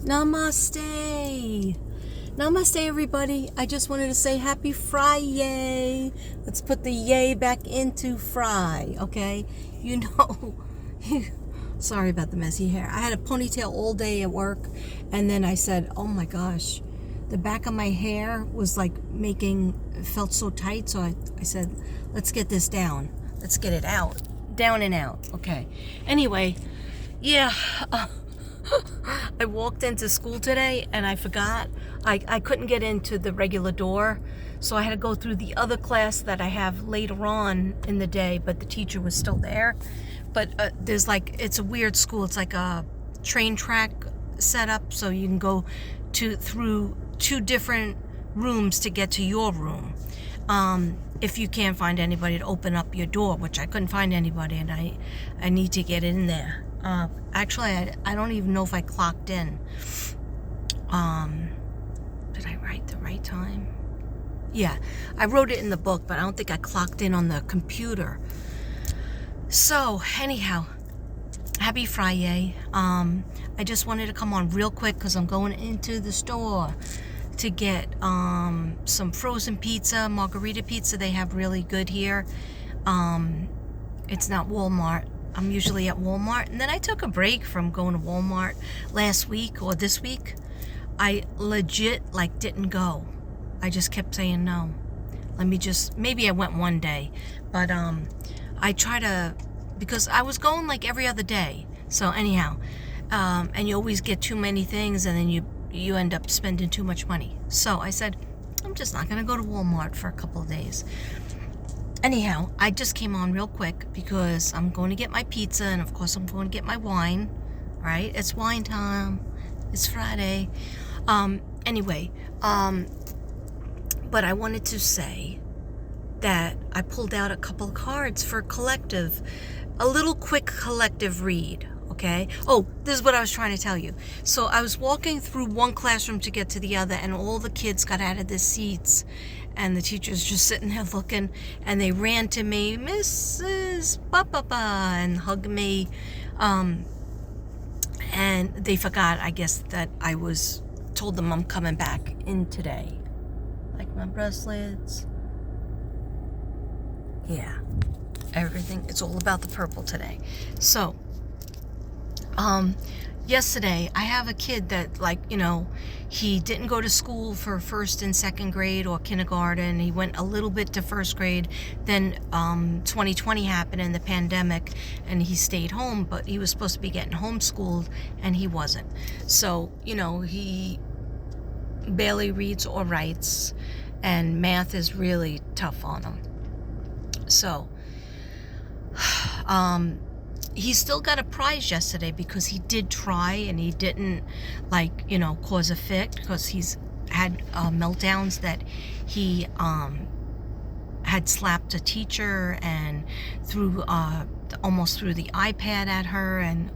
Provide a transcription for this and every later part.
Namaste. Namaste, everybody. I just wanted to say happy Fri-yay. Let's put the yay back into fry, okay? You know, sorry about the messy hair. I had a ponytail all day at work, and then I said, oh my gosh, the back of my hair was like felt so tight, so I said, let's get this down. Let's get it out. Down and out, okay. Anyway, yeah, I walked into school today and I forgot. I couldn't get into the regular door, so I had to go through the other class that I have later on in the day, but the teacher was still there. But there's it's a weird school. It's like a train track setup, so you can go through two different rooms to get to your room. If you can't find anybody to open up your door, which I couldn't find anybody, and I need to get in there. Actually, I don't even know if I clocked in. Did I write the right time? Yeah, I wrote it in the book, but I don't think I clocked in on the computer. So, anyhow, happy Fri-yay. I just wanted to come on real quick because I'm going into the store to get some frozen pizza, margarita pizza. They have really good here. It's not Walmart. I'm usually at Walmart, and then I took a break from going to Walmart last week or this week. I legit didn't go. I just kept saying no. Maybe I went one day, but I try to, because I was going every other day. So anyhow, and you always get too many things, and then you end up spending too much money. So I said, I'm just not gonna go to Walmart for a couple of days. Anyhow, I just came on real quick because I'm going to get my pizza, and of course I'm going to get my wine, right? It's wine time. It's Friday. Anyway, but I wanted to say that I pulled out a couple of cards for a little quick collective read, okay? Oh, this is what I was trying to tell you. So I was walking through one classroom to get to the other, and all the kids got out of their seats, and the teacher's just sitting there looking, and they ran to me, Mrs. Ba-ba-ba, and hugged me, and they forgot, I guess, that I told them I'm coming back in today. Like my bracelets. Yeah. Everything. It's all about the purple today. So, yesterday, I have a kid that, he didn't go to school for first and second grade or kindergarten. He went a little bit to first grade. Then 2020 happened in the pandemic, and he stayed home, but he was supposed to be getting homeschooled, and he wasn't. So, he barely reads or writes, and math is really tough on him. So, he still got a prize yesterday because he did try, and he didn't cause a fit, because he's had meltdowns that he had slapped a teacher and almost threw the iPad at her, and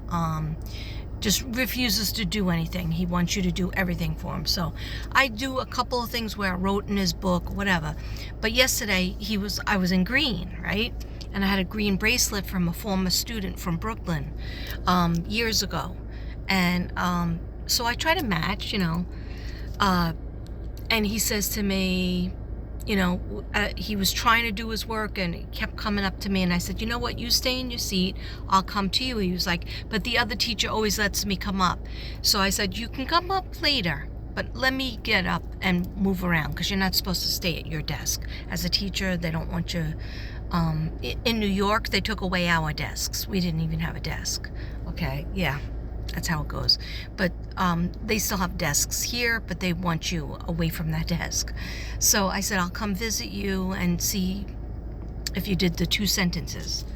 just refuses to do anything. He wants you to do everything for him. So I do a couple of things where I wrote in his book, whatever. But yesterday I was in green, right? And I had a green bracelet from a former student from Brooklyn years ago. And so I try to match, and he says to me, he was trying to do his work, and he kept coming up to me, and I said, you know what, you stay in your seat, I'll come to you. He was like, but the other teacher always lets me come up. So I said, you can come up later, but let me get up and move around, because you're not supposed to stay at your desk. As a teacher, they don't want you. In New York, they took away our desks. We didn't even have a desk. Okay, yeah, that's how it goes. But they still have desks here, but they want you away from that desk. So I said, I'll come visit you and see if you did the 2 sentences.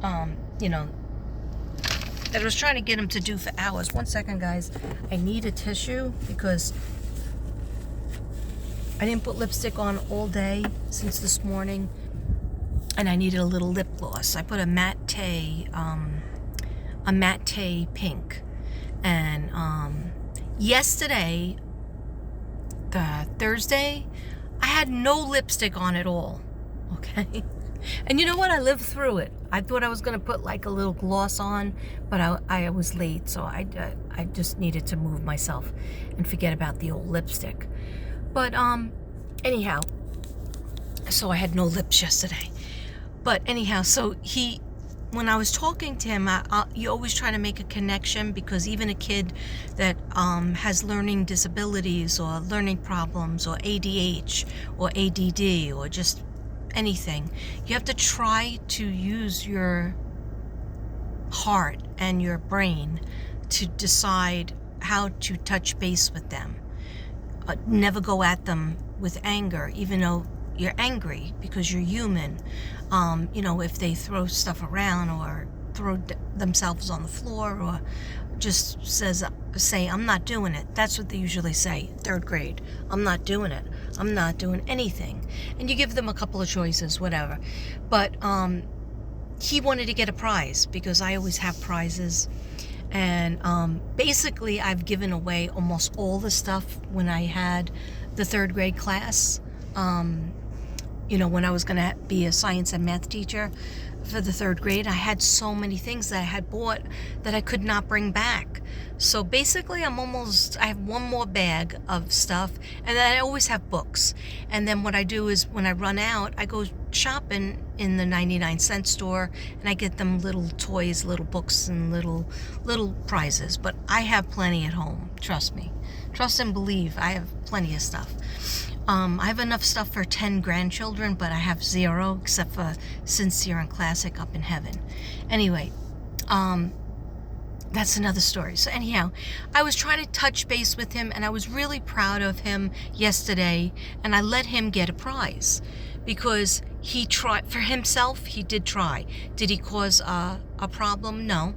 That I was trying to get him to do for hours. 1 second, guys. I need a tissue because I didn't put lipstick on all day since this morning, and I needed a little lip gloss. I put a matte pink. And yesterday, Thursday, I had no lipstick on at all. Okay? And you know what? I lived through it. I thought I was going to put like a little gloss on, but I was late, so I just needed to move myself and forget about the old lipstick. But anyhow, so I had no lips yesterday. But anyhow, so when I was talking to him, you always try to make a connection, because even a kid that has learning disabilities or learning problems or ADH or ADD or just anything, you have to try to use your heart and your brain to decide how to touch base with them. Never go at them with anger, even though you're angry, because you're human. If they throw stuff around or throw themselves on the floor or just say, I'm not doing it. That's what they usually say, 3rd grade. I'm not doing it. I'm not doing anything. And you give them a couple of choices, whatever. But he wanted to get a prize, because I always have prizes. And basically, I've given away almost all the stuff when I had the 3rd grade class. When I was going to be a science and math teacher for the 3rd grade, I had so many things that I had bought that I could not bring back. So basically, I have one more bag of stuff, and then I always have books. And then what I do is, when I run out, I go shopping in the 99-cent store, and I get them little toys, little books, and little prizes. But I have plenty at home. Trust me. Trust and believe. I have plenty of stuff. I have enough stuff for 10 grandchildren, but I have 0, except for Sincere and Classic up in heaven. Anyway, that's another story. So anyhow, I was trying to touch base with him, and I was really proud of him yesterday, and I let him get a prize, because he tried for himself. He did try. Did he cause a problem? No.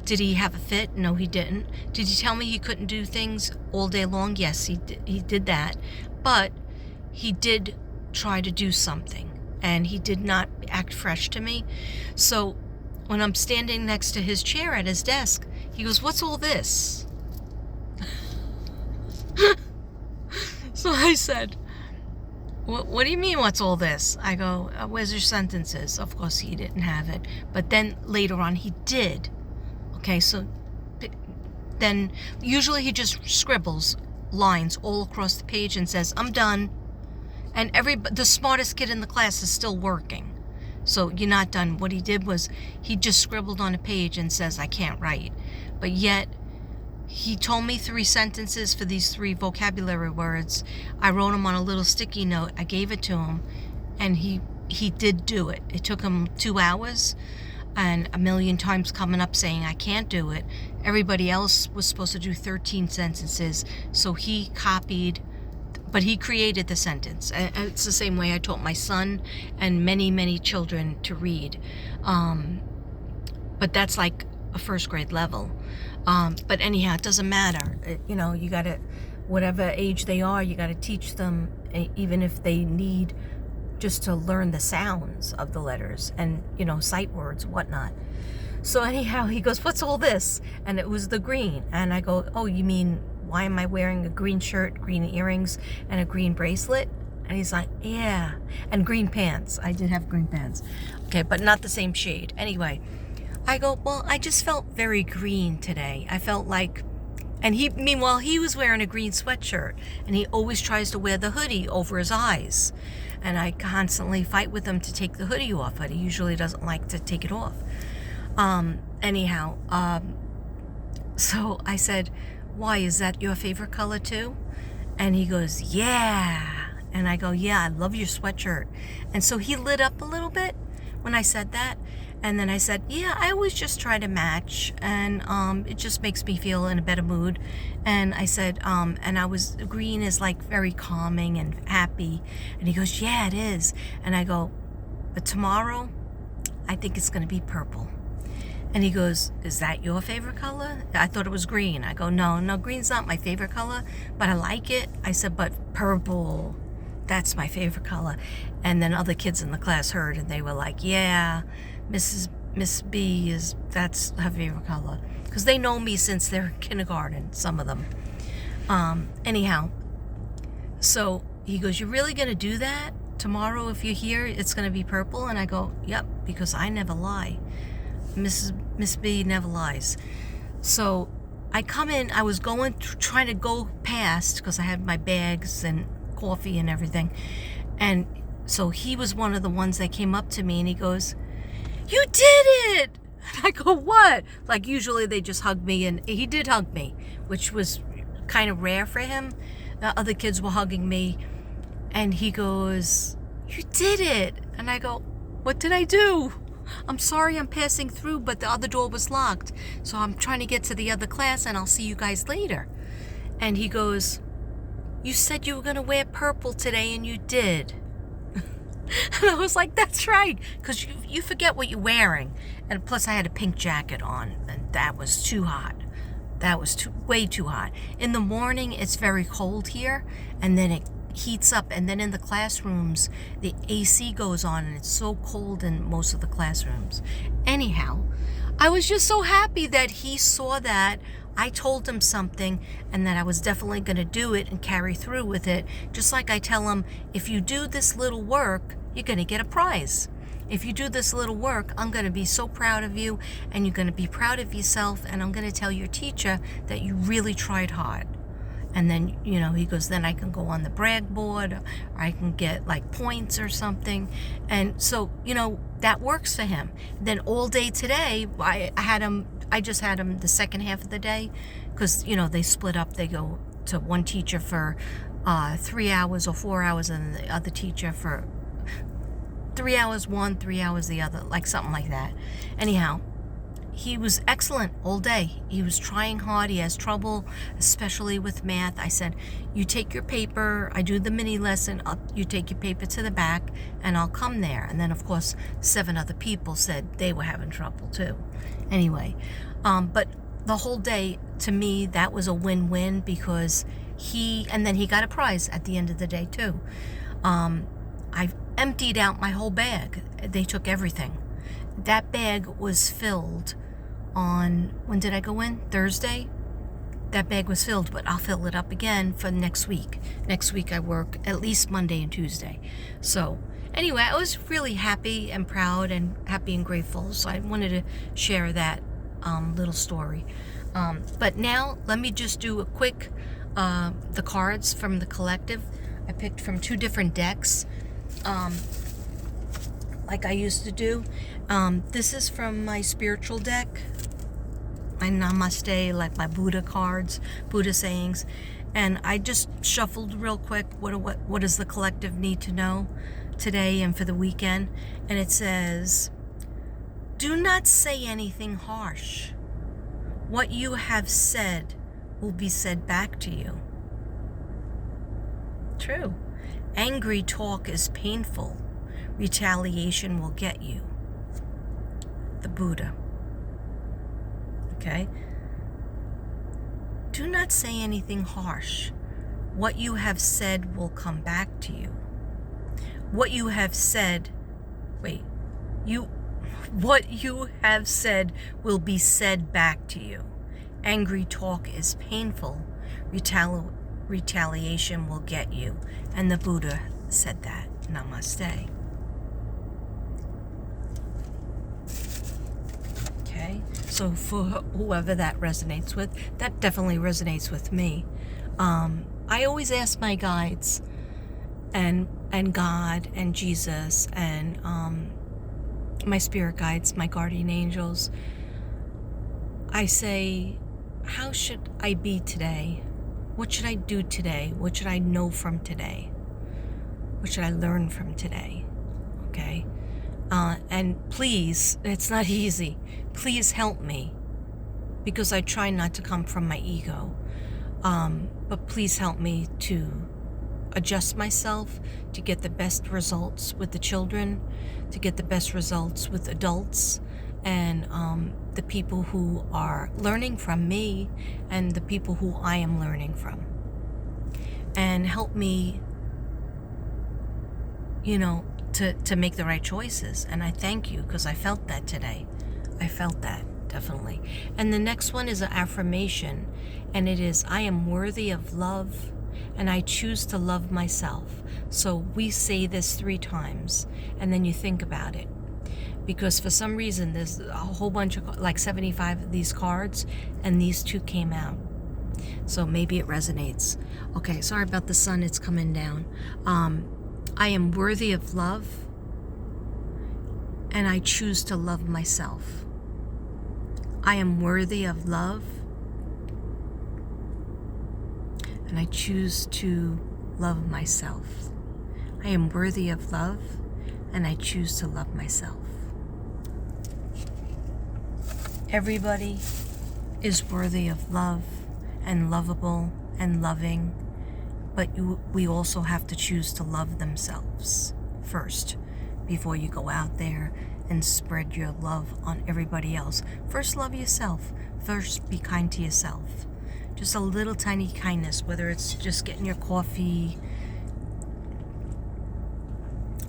Did he have a fit? No, he didn't. Did he tell me he couldn't do things all day long? Yes, he did that. But he did try to do something, and he did not act fresh to me. So when I'm standing next to his chair at his desk, he goes, "What's all this?" So I said, what do you mean, what's all this? I go, where's your sentences? Of course, he didn't have it. But then later on, he did. Okay, so then usually he just scribbles lines all across the page and says, I'm done. And the smartest kid in the class is still working. So you're not done. What he did was, he just scribbled on a page and says, I can't write. But yet, he told me 3 sentences for these 3 vocabulary words. I wrote them on a little sticky note. I gave it to him, and he did do it. It took him 2 hours, and a million times coming up saying, I can't do it. Everybody else was supposed to do 13 sentences, so he copied, but he created the sentence. And it's the same way I taught my son and many, many children to read. But that's like a 1st grade level. But anyhow, it doesn't matter. You got to, whatever age they are, you got to teach them, even if they need just to learn the sounds of the letters and, sight words, whatnot. So anyhow, he goes, what's all this? And it was the green. And I go, oh, you mean, why am I wearing a green shirt, green earrings, and a green bracelet? And he's like, yeah. And green pants. I did have green pants. Okay, but not the same shade. Anyway, I go, well, I just felt very green today. I felt like, and meanwhile, he was wearing a green sweatshirt, and he always tries to wear the hoodie over his eyes. And I constantly fight with him to take the hoodie off, but he usually doesn't like to take it off. So I said, why, is that your favorite color too? And he goes, yeah. And I go, yeah, I love your sweatshirt. And so he lit up a little bit when I said that. And then I said, yeah, I always just try to match, and it just makes me feel in a better mood. And I said, green is like very calming and happy. And he goes, yeah, it is. And I go, but tomorrow, I think it's going to be purple. And he goes, is that your favorite color? I thought it was green. I go, no, green's not my favorite color, but I like it. I said, but purple, that's my favorite color. And then other kids in the class heard, and they were like, yeah, Miss B that's her favorite color. Because they know me since they're in kindergarten, some of them. Anyhow, so he goes, you're really going to do that? tomorrow if you're here, it's going to be purple. And I go, yep, because I never lie. Miss B never lies. So I come in, I was trying to go past because I had my bags and coffee and everything. And so he was one of the ones that came up to me and he goes, "You did it!" And I go, "What?" Like usually they just hug me, and he did hug me, which was kind of rare for him. The other kids were hugging me, and he goes, "You did it!" And I go, "What did I do? I'm sorry I'm passing through, but the other door was locked. So I'm trying to get to the other class and I'll see you guys later." And he goes, "You said you were going to wear purple today and you did." And I was like, that's right, because you forget what you're wearing. And plus I had a pink jacket on, and that was too hot. That was way too hot. In the morning, it's very cold here, and then it heats up, and then in the classrooms, the AC goes on, and it's so cold in most of the classrooms. Anyhow, I was just so happy that he saw that. I told him something, and that I was definitely going to do it and carry through with it. Just like I tell him, if you do this little work, you're going to get a prize. If you do this little work, I'm going to be so proud of you, and you're going to be proud of yourself, and I'm going to tell your teacher that you really tried hard. And then, he goes, then I can go on the brag board, or I can get like points or something. And so, that works for him. Then all day today, I just had him the second half of the day because, they split up. They go to one teacher for 3 hours or 4 hours, and the other teacher for 3 hours one, 3 hours the other, like something like that. Anyhow, he was excellent all day. He was trying hard. He has trouble, especially with math. I said, you take your paper, I do the mini lesson, you take your paper to the back, and I'll come there. And then, of course, 7 other people said they were having trouble too. Anyway, but the whole day, to me, that was a win-win because and then he got a prize at the end of the day too. I emptied out my whole bag. They took everything. That bag was filled on, when did I go in? Thursday? That bag was filled, but I'll fill it up again for next week. Next week I work at least Monday and Tuesday. So anyway, I was really happy and proud and happy and grateful. So I wanted to share that little story. But now let me just do a quick, the cards from the collective. I picked from 2 different decks, like I used to do. This is from my spiritual deck, my Namaste, like my Buddha cards, Buddha sayings. And I just shuffled real quick, what does the collective need to know today and for the weekend? And it says, do not say anything harsh. What you have said will be said back to you. True. Angry talk is painful. Retaliation will get you. The Buddha. Okay? Do not say anything harsh. What you have said will come back to you. What you have said, what you have said will be said back to you. Angry talk is painful. Retaliation will get you. And the Buddha said that. Namaste. Okay, so for whoever that resonates with, that definitely resonates with me. I always ask my guides and God and Jesus and my spirit guides, my guardian angels. I say, how should I be today? What should I do today? What should I know from today? What should I learn from today? Okay? And please, it's not easy. Please help me, because I try not to come from my ego. But please help me to adjust myself to get the best results with the children, to get the best results with adults, and the people who are learning from me and the people who I am learning from. And help me, to make the right choices. And I thank you, because I felt that today. I felt that, definitely. And the next one is an affirmation, and it is, I am worthy of love, and I choose to love myself. So we say this 3 times, and then you think about it. Because for some reason, there's a whole bunch of, like 75 of these cards, and these 2 came out. So maybe it resonates. Okay, sorry about the sun, it's coming down. I am worthy of love, and I choose to love myself. I am worthy of love, and I choose to love myself. I am worthy of love, and I choose to love myself. Everybody is worthy of love and lovable and loving, but we also have to choose to love themselves first before you go out there and spread your love on everybody else. First, love yourself. First, be kind to yourself. Just a little tiny kindness, whether it's just getting your coffee.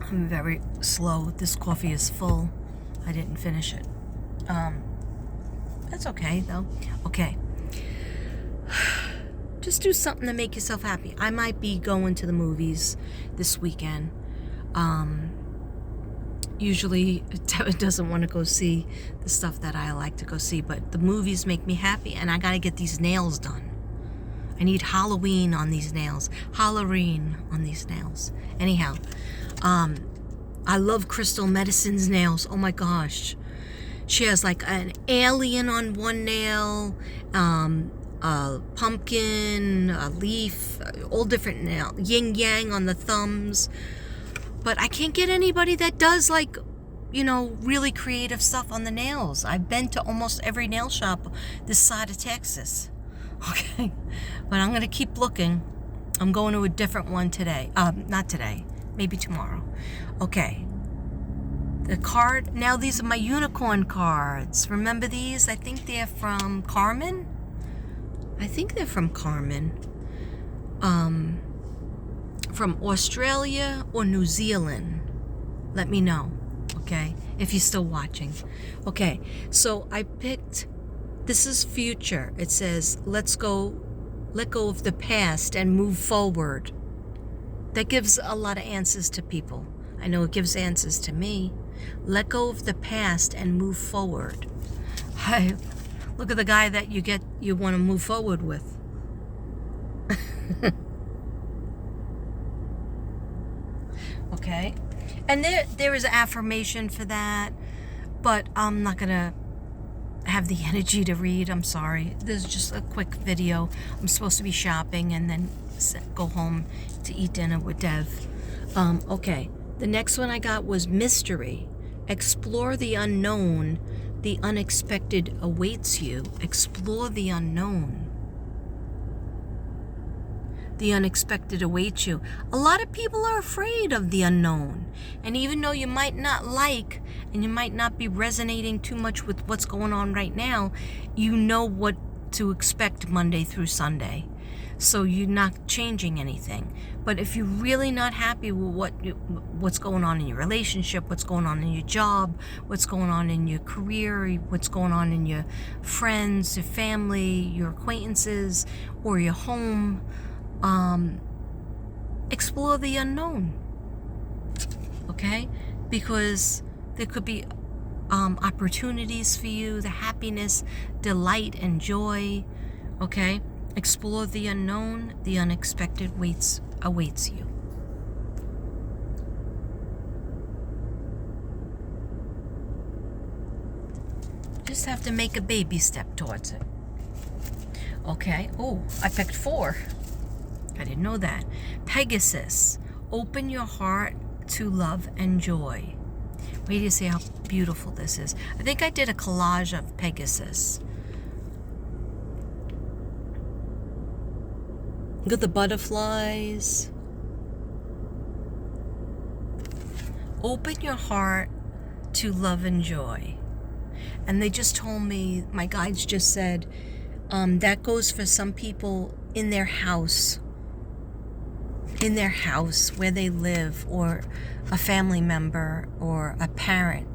I'm very slow. This coffee is full. I didn't finish it. That's okay, though. Okay. Just do something to make yourself happy. I might be going to the movies this weekend. Usually, Tevin doesn't want to go see the stuff that I like to go see, but the movies make me happy, and I got to get these nails done. I need Halloween on these nails. Halloween on these nails. Anyhow, I love Crystal Medicine's nails. Oh my gosh. She has like an alien on one nail, a pumpkin, a leaf, all different nail, yin yang on the thumbs. But I can't get anybody that does like, really creative stuff on the nails. I've been to almost every nail shop this side of Texas. Okay, but I'm gonna keep looking. I'm going to a different one today. Not today, maybe tomorrow. Okay. The card, now these are my unicorn cards. Remember these? I think they're from Carmen. From Australia or New Zealand. Let me know, okay? If you're still watching. Okay, so I picked, this is future. It says, let go of the past and move forward. That gives a lot of answers to people. I know it gives answers to me. Let go of the past and move forward. Hi, look at the guy that you want to move forward with. Okay, and there is an affirmation for that, but I'm not gonna have the energy to read. I'm sorry. This is just a quick video. I'm supposed to be shopping and then go home to eat dinner with Dev. Okay. The next one I got was mystery. Explore the unknown. The unexpected awaits you. Explore the unknown. The unexpected awaits you. A lot of people are afraid of the unknown. And even though you might not like, and you might not be resonating too much with what's going on right now, you know what to expect Monday through Sunday. So you're not changing anything. But if you're really not happy with what's going on in your relationship, what's going on in your job, what's going on in your career, what's going on in your friends, your family, your acquaintances, or your home, explore the unknown. Okay? Because there could be opportunities for you, the happiness, delight, and joy. Okay? Explore the unknown. The unexpected awaits you. Just have to make a baby step towards it. Okay. Oh, I picked 4. I didn't know that. Pegasus. Open your heart to love and joy. Wait till you see how beautiful this is. I think I did a collage of Pegasus. Look at the butterflies. Open your heart to love and joy. And they just told me, my guides just said, that goes for some people in their house where they live, or a family member, or a parent,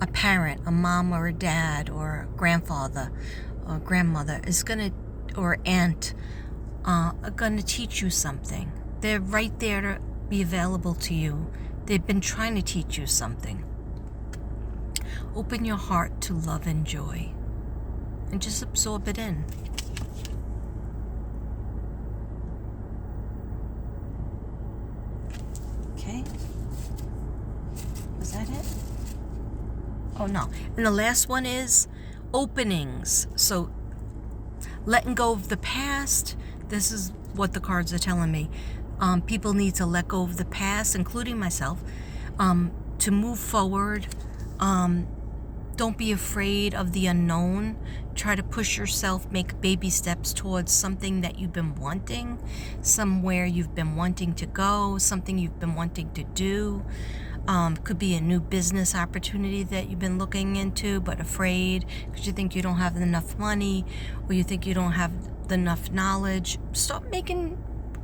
a mom or a dad, or a grandfather or grandmother is gonna, or aunt, are going to teach you something. They're right there to be available to you. They've been trying to teach you something. Open your heart to love and joy and just absorb it in. Okay? Was that it? Oh no. And the last one is openings. So letting go of the past. This is what the cards are telling me. People need to let go of the past, including myself, to move forward. Don't be afraid of the unknown. Try to push yourself, make baby steps towards something that you've been wanting, somewhere you've been wanting to go, something you've been wanting to do. Could be a new business opportunity that you've been looking into but afraid because you think you don't have enough money or you think you don't have enough knowledge. Start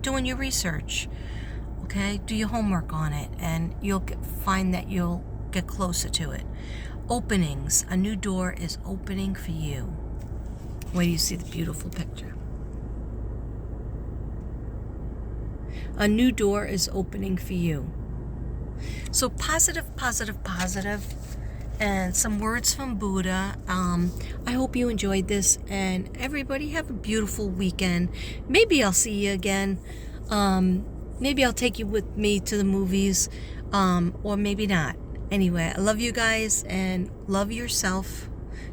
doing your research. Okay? Do your homework on it and you'll find that you'll get closer to it. Openings. A new door is opening for you. Where do you see the beautiful picture? A new door is opening for you. So positive, positive, positive, and some words from Buddha. I hope you enjoyed this, and everybody have a beautiful weekend. Maybe I'll see you again. Maybe I'll take you with me to the movies, or maybe not. Anyway, I love you guys and love yourself.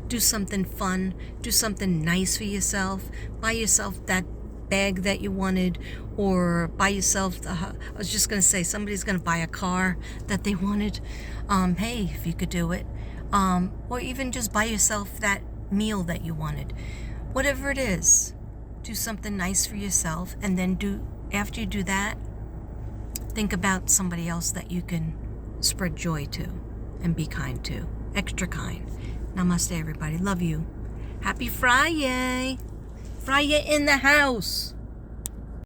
Do something fun. Do something nice for yourself. Buy yourself that bag that you wanted, or buy yourself I was just going to say somebody's going to buy a car that they wanted. Hey, if you could do it. Or even just buy yourself that meal that you wanted. Whatever it is, do something nice for yourself, and then after you do that, think about somebody else that you can spread joy to and be kind to. Extra kind. Namaste, everybody. Love you. Happy Fri-yay. Fri-yay in the house.